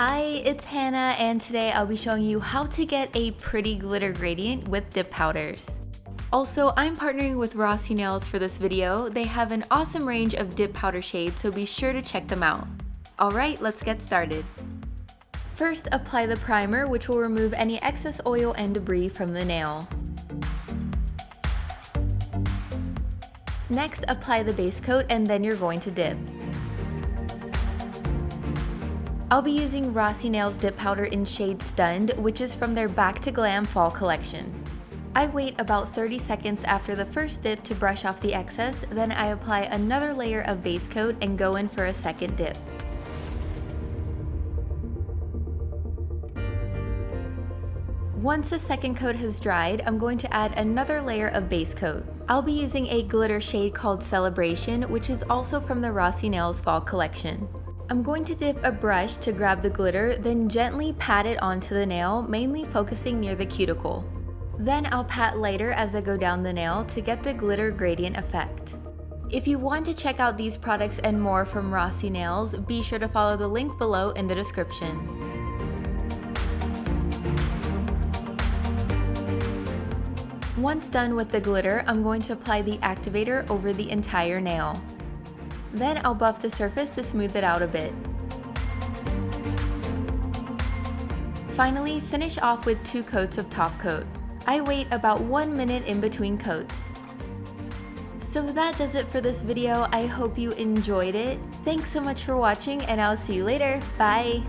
Hi, it's Hannah, and today I'll be showing you how to get a pretty glitter gradient with dip powders. Also, I'm partnering with Rossi nails for this video. They have an awesome range of dip powder shades, so be sure to check them out. Alright, let's get started. First, apply the primer, which will remove any excess oil and debris from the nail. Next, apply the base coat, and then you're going to dip. I'll be using Rossi Nails dip powder in shade Stunned, which is from their Back to Glam fall collection. I wait about 30 seconds after the first dip to brush off the excess, then I apply another layer of base coat and go in for a second dip. Once the second coat has dried, I'm going to add another layer of base coat. I'll be using a glitter shade called Celebration, which is also from the Rossi Nails fall collection. I'm going to dip a brush to grab the glitter, then gently pat it onto the nail, mainly focusing near the cuticle. Then I'll pat lighter as I go down the nail to get the glitter gradient effect. If you want to check out these products and more from Rossi Nails, be sure to follow the link below in the description. Once done with the glitter, I'm going to apply the activator over the entire nail. Then I'll buff the surface to smooth it out a bit. Finally, finish off with 2 coats of top coat. I wait about 1 minute in between coats. So that does it for this video. I hope you enjoyed it. Thanks so much for watching, and I'll see you later. Bye!